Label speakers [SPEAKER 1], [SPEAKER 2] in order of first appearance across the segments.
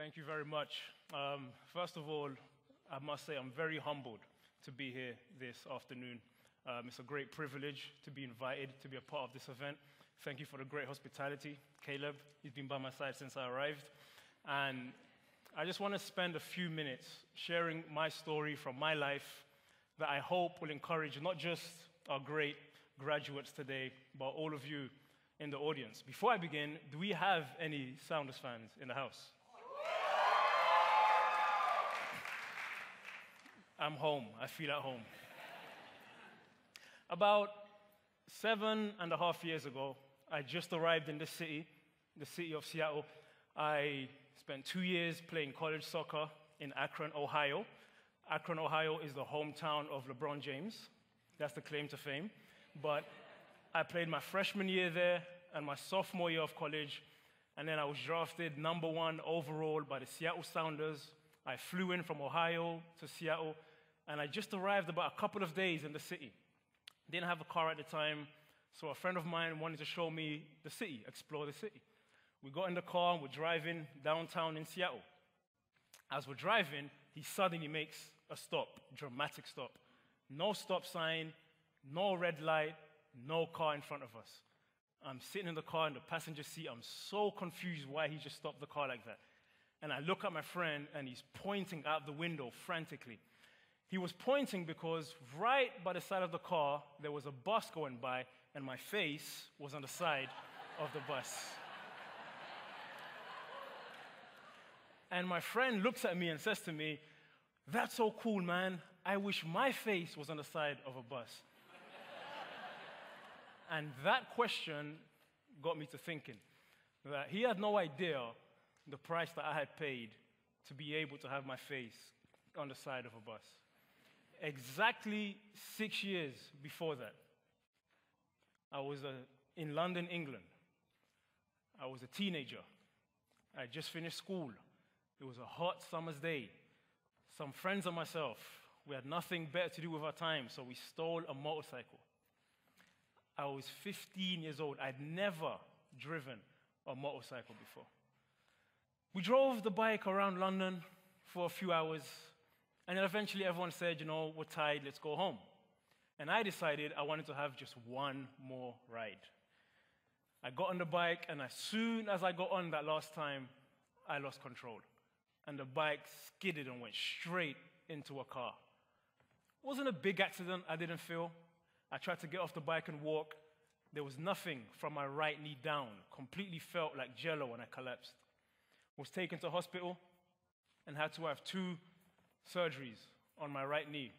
[SPEAKER 1] Thank you very much. First of all, I must say I'm very humbled to be here this afternoon. It's a great privilege to be invited to be a part of this event. Thank you for the great hospitality. Caleb, he's been by my side since I arrived. And I just want to spend a few minutes sharing my story from my life that I hope will encourage not just our great graduates today, but all of you in the audience. Before I begin, do we have any Sounders fans in the house? I'm home. I feel at home. About 7.5 years ago, I just arrived in the city of Seattle. I spent 2 years playing college soccer in Akron, Ohio. Akron, Ohio is the hometown of LeBron James. That's the claim to fame. But I played my freshman year there and my sophomore year of college, and then I was drafted #1 overall by the Seattle Sounders. I flew in from Ohio to Seattle, and I just arrived about a couple of days in the city. Didn't have a car at the time, so a friend of mine wanted to show me the city, explore the city. We got in the car, and we're driving downtown in Seattle. As we're driving, he suddenly makes a stop, dramatic stop. No stop sign, no red light, no car in front of us. I'm sitting in the car in the passenger seat. I'm so confused why he just stopped the car like that. And I look at my friend, and he's pointing out the window frantically. He was pointing because right by the side of the car, there was a bus going by, and my face was on the side of the bus. And my friend looks at me and says to me, "That's so cool, man. I wish my face was on the side of a bus." And that question got me to thinking that he had no idea the price that I had paid to be able to have my face on the side of a bus. Exactly 6 years before that, I was in London, England. I was a teenager. I had just finished school. It was a hot summer's day. Some friends and myself, we had nothing better to do with our time, so we stole a motorcycle. I was 15 years old. I'd never driven a motorcycle before. We drove the bike around London for a few hours, and then eventually everyone said, we're tired, let's go home. And I decided I wanted to have just one more ride. I got on the bike, and as soon as I got on that last time, I lost control. And the bike skidded and went straight into a car. It wasn't a big accident, I didn't feel. I tried to get off the bike and walk. There was nothing from my right knee down. Completely felt like jello when I collapsed. Was taken to hospital and had to have 2 surgeries on my right knee.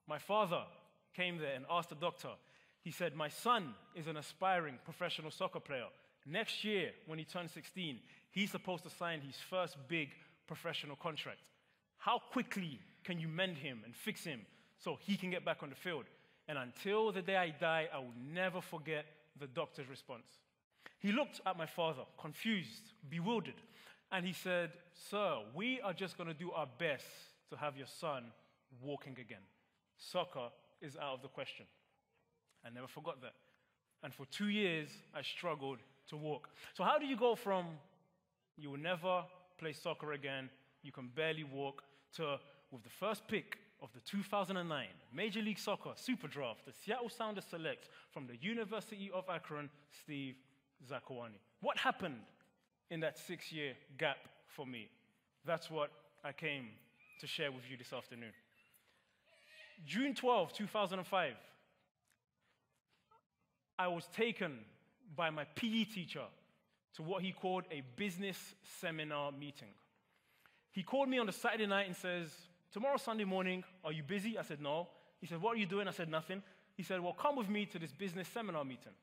[SPEAKER 1] My father came there and asked the doctor. He said, "My son is an aspiring professional soccer player. Next year, when he turns 16, he's supposed to sign his first big professional contract. How quickly can you mend him and fix him so he can get back on the field?" And until the day I die, I will never forget the doctor's response. He looked at my father, confused, bewildered, and he said, "Sir, we are just going to do our best to have your son walking again. Soccer is out of the question." I never forgot that. And for 2 years, I struggled to walk. So how do you go from you will never play soccer again, you can barely walk, to with the first pick of the 2009 Major League Soccer Super Draft, the Seattle Sounders select from the University of Akron, Steve Zakuani? What happened in that 6-year gap for me? That's what I came to share with you this afternoon. June 12, 2005, I was taken by my PE teacher to what he called a business seminar meeting. He called me on the Saturday night and says, "Tomorrow Sunday morning, are you busy?" I said, "No." He said, "What are you doing?" I said, "Nothing." He said, "Well, come with me to this business seminar meeting."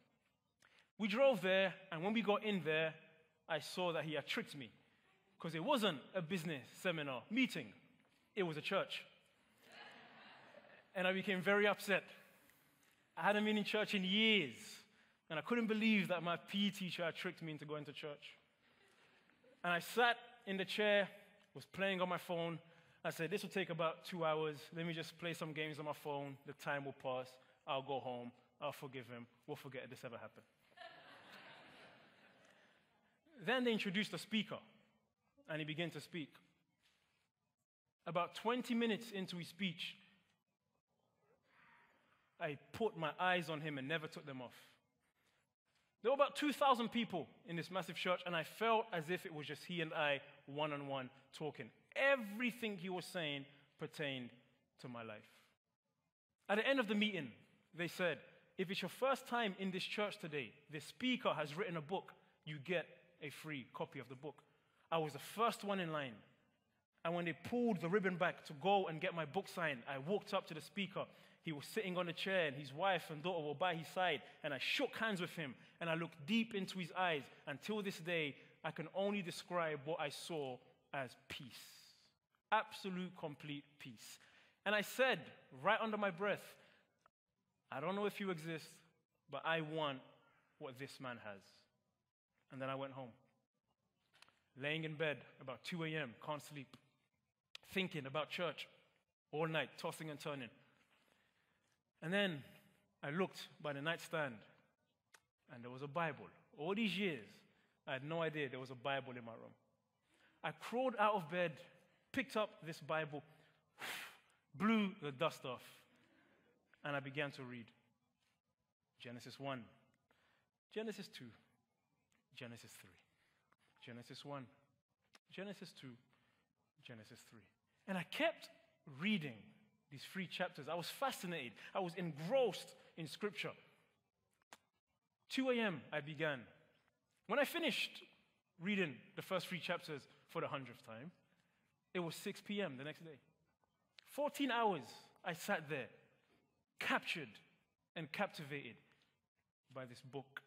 [SPEAKER 1] We drove there, and when we got in there, I saw that he had tricked me, because it wasn't a business seminar meeting. It was a church. And I became very upset. I hadn't been in church in years, and I couldn't believe that my PE teacher had tricked me into going to church. And I sat in the chair, was playing on my phone. I said, "This will take about 2 hours. Let me just play some games on my phone. The time will pass. I'll go home. I'll forgive him. We'll forget this ever happened." Then they introduced a speaker. and he began to speak. About 20 minutes into his speech, I put my eyes on him and never took them off. There were about 2,000 people in this massive church, and I felt as if it was just he and I, one-on-one, talking. Everything he was saying pertained to my life. At the end of the meeting, they said, if it's your first time in this church today, the speaker has written a book, you get a free copy of the book. I was the first one in line. And when they pulled the ribbon back to go and get my book signed, I walked up to the speaker. He was sitting on a chair, and his wife and daughter were by his side, and I shook hands with him, and I looked deep into his eyes. Until this day, I can only describe what I saw as peace. Absolute, complete peace. And I said, right under my breath, I don't know if you exist, but I want what this man has. And then I went home. Laying in bed about 2 a.m., can't sleep. Thinking about church all night, tossing and turning. And then I looked by the nightstand, and there was a Bible. All these years, I had no idea there was a Bible in my room. I crawled out of bed, picked up this Bible, blew the dust off, and I began to read. Genesis 1, Genesis 2, Genesis 3, Genesis 1, Genesis 2, Genesis 3. And I kept reading these 3 chapters. I was fascinated. I was engrossed in Scripture. 2 a.m. I began. When I finished reading the first 3 chapters for the 100th time, it was 6 p.m. the next day. 14 hours I sat there, captured and captivated by this book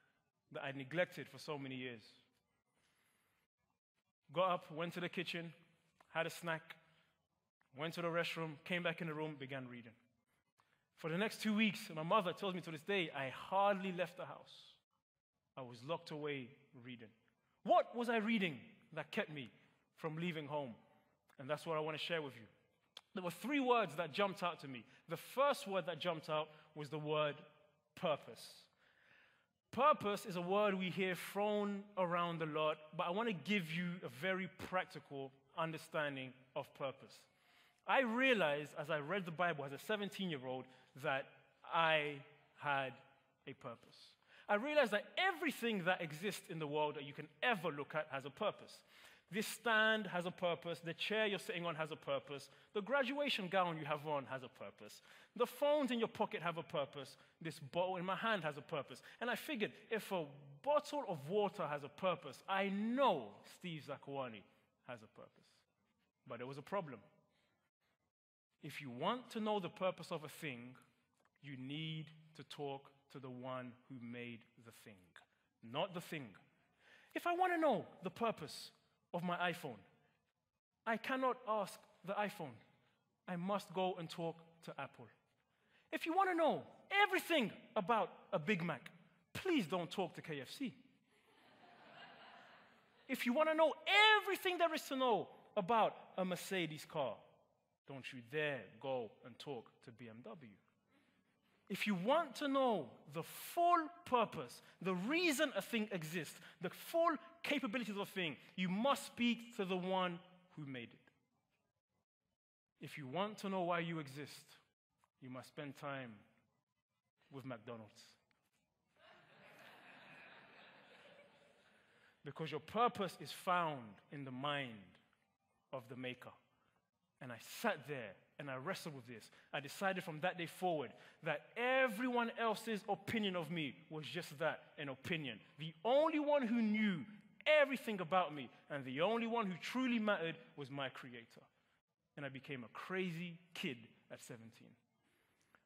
[SPEAKER 1] that I neglected for so many years. Got up, went to the kitchen, had a snack, went to the restroom, came back in the room, began reading. For the next 2 weeks, my mother tells me to this day, I hardly left the house. I was locked away reading. What was I reading that kept me from leaving home? And that's what I want to share with you. There were 3 words that jumped out to me. The first word that jumped out was the word purpose. Purpose is a word we hear thrown around a lot, but I want to give you a very practical understanding of purpose. I realized as I read the Bible as a 17-year-old that I had a purpose. I realized that everything that exists in the world that you can ever look at has a purpose. This stand has a purpose. The chair you're sitting on has a purpose. The graduation gown you have on has a purpose. The phones in your pocket have a purpose. This bottle in my hand has a purpose. And I figured if a bottle of water has a purpose, I know Steve Zakuani has a purpose. But there was a problem. If you want to know the purpose of a thing, you need to talk to the one who made the thing, not the thing. If I want to know the purpose of my iPhone, I cannot ask the iPhone. I must go and talk to Apple. If you want to know everything about a Big Mac, please don't talk to KFC. If you want to know everything there is to know about a Mercedes car, don't you dare go and talk to BMW. If you want to know the full purpose, the reason a thing exists, the full capabilities of a thing, you must speak to the one who made it. If you want to know why you exist, you must spend time with McDonald's. Because your purpose is found in the mind of the maker. And I sat there and I wrestled with this. I decided from that day forward that everyone else's opinion of me was just that, an opinion. The only one who knew everything about me and the only one who truly mattered was my Creator. And I became a crazy kid at 17.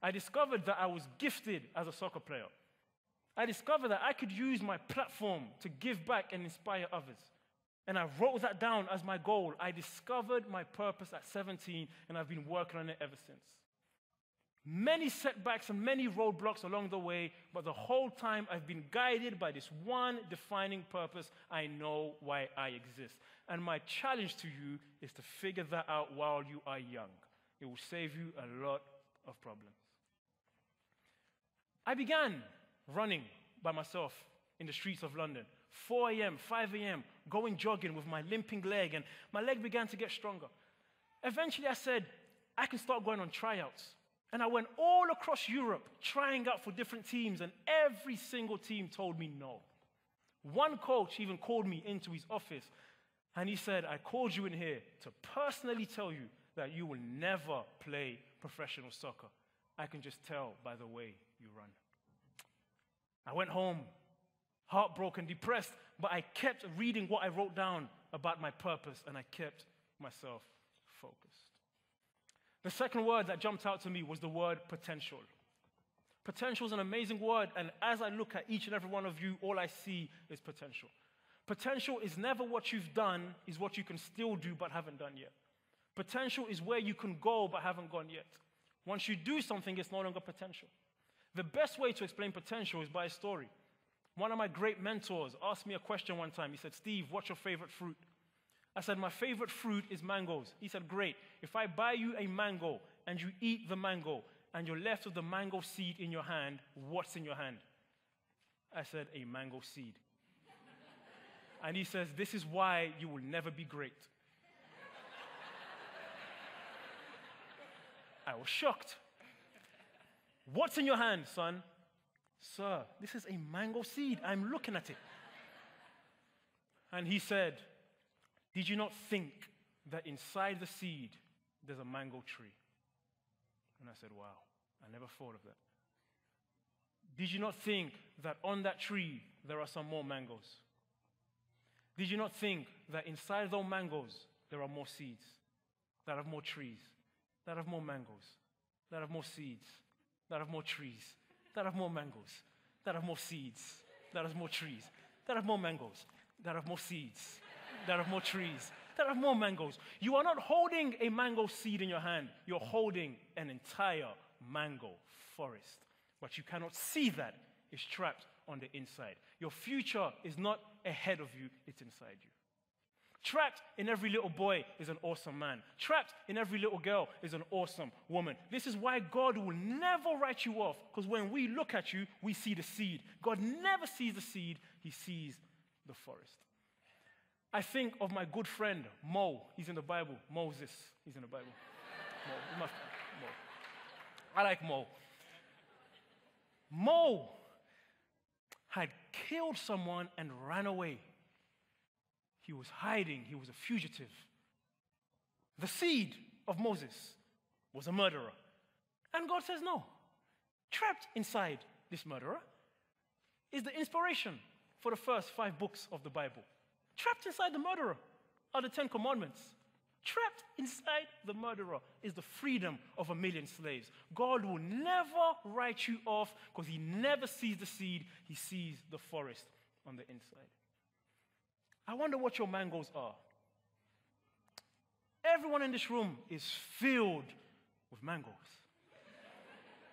[SPEAKER 1] I discovered that I was gifted as a soccer player. I discovered that I could use my platform to give back and inspire others. And I wrote that down as my goal. I discovered my purpose at 17, and I've been working on it ever since. Many setbacks and many roadblocks along the way, but the whole time I've been guided by this one defining purpose. I know why I exist. And my challenge to you is to figure that out while you are young. It will save you a lot of problems. I began running by myself in the streets of London. 4 a.m., 5 a.m., going jogging with my limping leg, and my leg began to get stronger. Eventually, I said, I can start going on tryouts. And I went all across Europe trying out for different teams, and every single team told me no. One coach even called me into his office, and he said, I called you in here to personally tell you that you will never play professional soccer. I can just tell by the way you run. I went home, heartbroken, depressed, but I kept reading what I wrote down about my purpose, and I kept myself focused. The second word that jumped out to me was the word potential. Potential is an amazing word, and as I look at each and every one of you, all I see is potential. Potential is never what you've done, is what you can still do but haven't done yet. Potential is where you can go but haven't gone yet. Once you do something, it's no longer potential. The best way to explain potential is by a story. One of my great mentors asked me a question one time. He said, Steve, what's your favorite fruit? I said, my favorite fruit is mangoes. He said, great. If I buy you a mango and you eat the mango and you're left with the mango seed in your hand, what's in your hand? I said, a mango seed. And he says, this is why you will never be great. I was shocked. What's in your hand, son? Sir, this is a mango seed. I'm looking at it. And he said, did you not think that inside the seed there's a mango tree? And I said, wow, I never thought of that. Did you not think that on that tree there are some more mangoes? Did you not think that inside those mangoes there are more seeds, that have more trees, that have more mangoes, that have more seeds, that have more trees, that have more mangoes, that have more seeds, that have more trees, that have more mangoes, that have more seeds, that have more trees, that have more mangoes. You are not holding a mango seed in your hand. You're holding an entire mango forest. But you cannot see that. It's trapped on the inside. Your future is not ahead of you. It's inside you. Trapped in every little boy is an awesome man. Trapped in every little girl is an awesome woman. This is why God will never write you off, because when we look at you, we see the seed. God never sees the seed. He sees the forest. I think of my good friend, Mo. He's in the Bible. Moses. He's in the Bible. Mo. I like Mo. Mo had killed someone and ran away. He was hiding. He was a fugitive. The seed of Moses was a murderer. And God says, no. Trapped inside this murderer is the inspiration for the first 5 books of the Bible. Trapped inside the murderer are the 10 Commandments. Trapped inside the murderer is the freedom of 1 million slaves. God will never write you off because he never sees the seed. He sees the forest on the inside. I wonder what your mangoes are. Everyone in this room is filled with mangoes.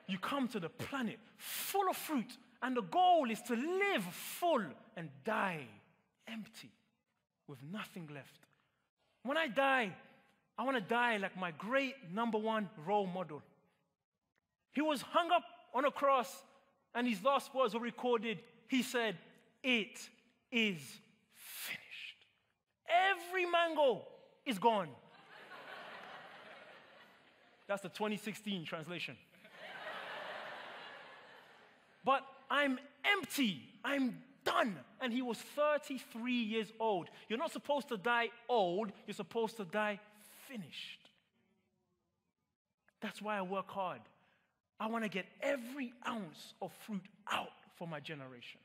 [SPEAKER 1] You come to the planet full of fruit, and the goal is to live full and die empty with nothing left. When I die, I want to die like my great #1 role model. He was hung up on a cross, and his last words were recorded. He said, "It is finished." Every mango is gone. That's the 2016 translation. But I'm empty. I'm done. And he was 33 years old. You're not supposed to die old. You're supposed to die finished. That's why I work hard. I want to get every ounce of fruit out for my generation.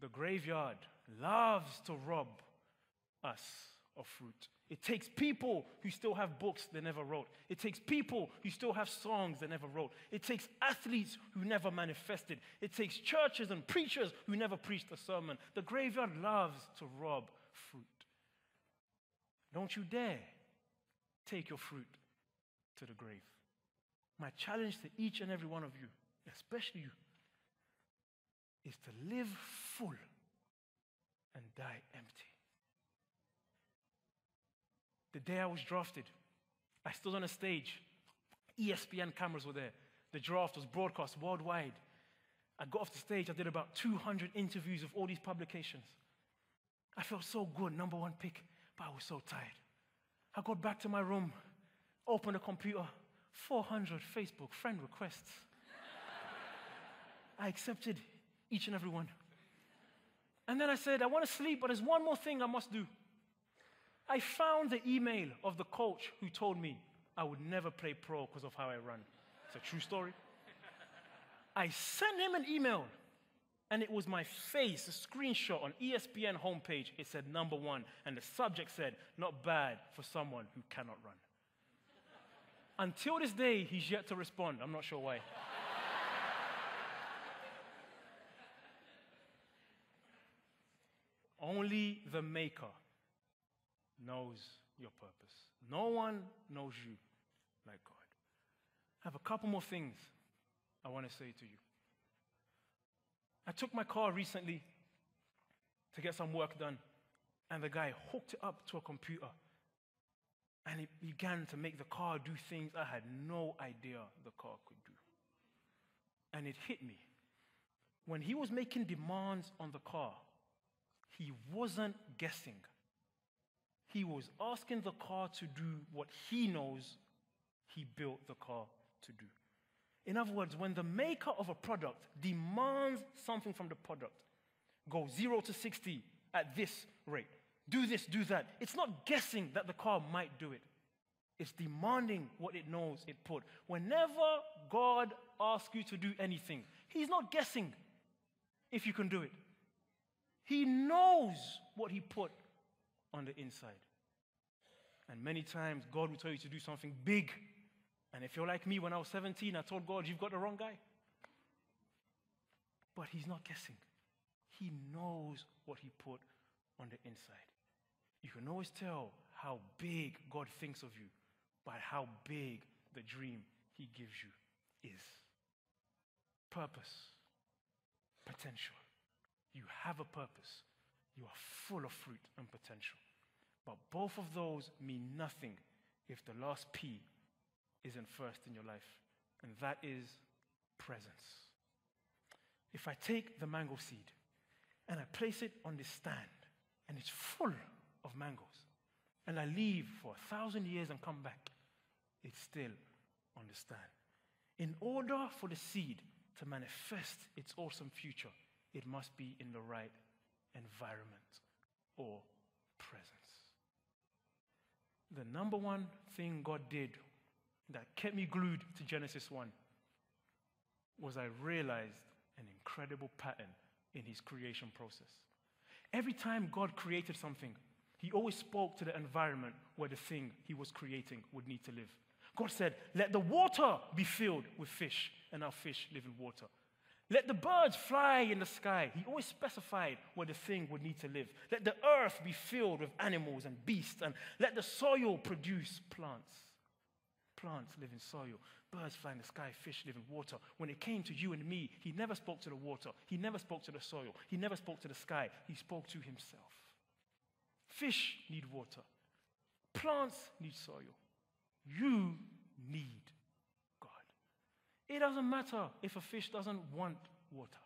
[SPEAKER 1] The graveyard loves to rob us of fruit. It takes people who still have books they never wrote. It takes people who still have songs they never wrote. It takes athletes who never manifested. It takes churches and preachers who never preached a sermon. The graveyard loves to rob fruit. Don't you dare take your fruit to the grave. My challenge to each and every one of you, especially you, is to live full and die empty. The day I was drafted, I stood on a stage. ESPN cameras were there. The draft was broadcast worldwide. I got off the stage. I did about 200 interviews with all these publications. I felt so good, number one pick, but I was so tired. I got back to my room, opened the computer, 400 Facebook friend requests. I accepted each and every one. And then I said, I want to sleep, but there's one more thing I must do. I found the email of the coach who told me I would never play pro because of how I run. It's a true story. I sent him an email, and it was my face, a screenshot on ESPN homepage. It said number 1, and the subject said, not bad for someone who cannot run. Until this day, he's yet to respond. I'm not sure why. Only the Maker knows your purpose. No one knows you like God. I have a couple more things I want to say to you. I took my car recently to get some work done, and the guy hooked it up to a computer, and it began to make the car do things I had no idea the car could do. And it hit me. When he was making demands on the car, he wasn't guessing. He was asking the car to do what he knows he built the car to do. In other words, when the maker of a product demands something from the product, go 0 to 60 at this rate, do this, do that, it's not guessing that the car might do it. It's demanding what it knows it put. Whenever God asks you to do anything, he's not guessing if you can do it. He knows what he put on the inside. And many times, God will tell you to do something big. And if you're like me, when I was 17, I told God, you've got the wrong guy. But he's not guessing. He knows what he put on the inside. You can always tell how big God thinks of you by how big the dream he gives you is. Purpose, potential. You have a purpose. You are full of fruit and potential. But both of those mean nothing if the last P isn't first in your life, and that is presence. If I take the mango seed and I place it on this stand, and it's full of mangoes, and I leave for 1,000 years and come back, it's still on the stand. In order for the seed to manifest its awesome future, it must be in the right environment or presence. The number one thing God did that kept me glued to Genesis 1 was I realized an incredible pattern in his creation process. Every time God created something, he always spoke to the environment where the thing he was creating would need to live. God said, let the water be filled with fish, and our fish live in water. Let the birds fly in the sky. He always specified where the thing would need to live. Let the earth be filled with animals and beasts, and let the soil produce plants. Plants live in soil. Birds fly in the sky. Fish live in water. When it came to you and me, he never spoke to the water. He never spoke to the soil. He never spoke to the sky. He spoke to himself. Fish need water. Plants need soil. You need God. It doesn't matter if a fish doesn't want water.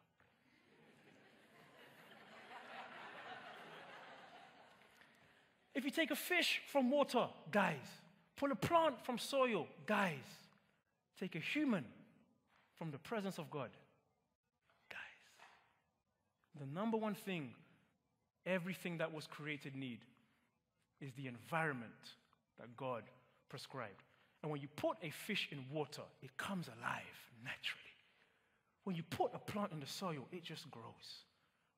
[SPEAKER 1] If you take a fish from water, dies. Pull a plant from soil, dies. Take a human from the presence of God, dies. The number one thing everything that was created need is the environment that God prescribed. And when you put a fish in water, it comes alive naturally. When you put a plant in the soil, it just grows.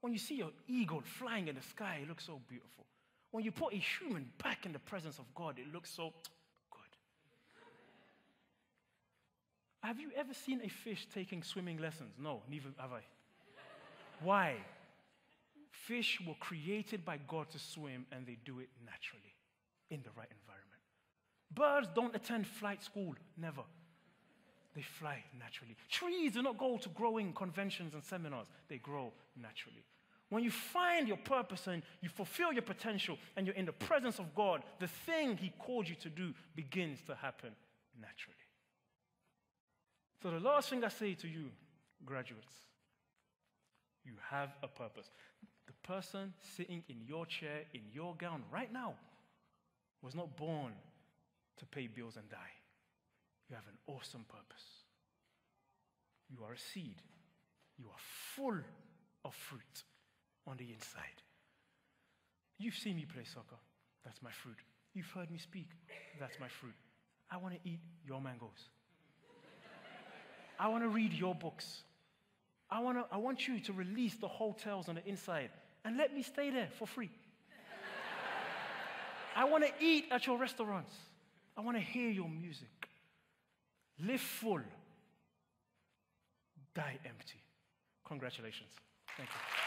[SPEAKER 1] When you see an eagle flying in the sky, it looks so beautiful. When you put a human back in the presence of God, it looks so good. Have you ever seen a fish taking swimming lessons? No, neither have I. Why? Fish were created by God to swim, and they do it naturally in the right environment. Birds don't attend flight school, never. They fly naturally. Trees do not go to growing conventions and seminars. They grow naturally. When you find your purpose and you fulfill your potential and you're in the presence of God, the thing he called you to do begins to happen naturally. So the last thing I say to you, graduates, you have a purpose. The person sitting in your chair, in your gown, right now, was not born to pay bills and die. You have an awesome purpose. You are a seed. You are full of fruit on the inside. You've seen me play soccer. That's my fruit. You've heard me speak. That's my fruit. I want to eat your mangoes. I want to read your books. I want you to release the hotels on the inside and let me stay there for free. I want to eat at your restaurants. I want to hear your music. Live full. Die empty. Congratulations. Thank you.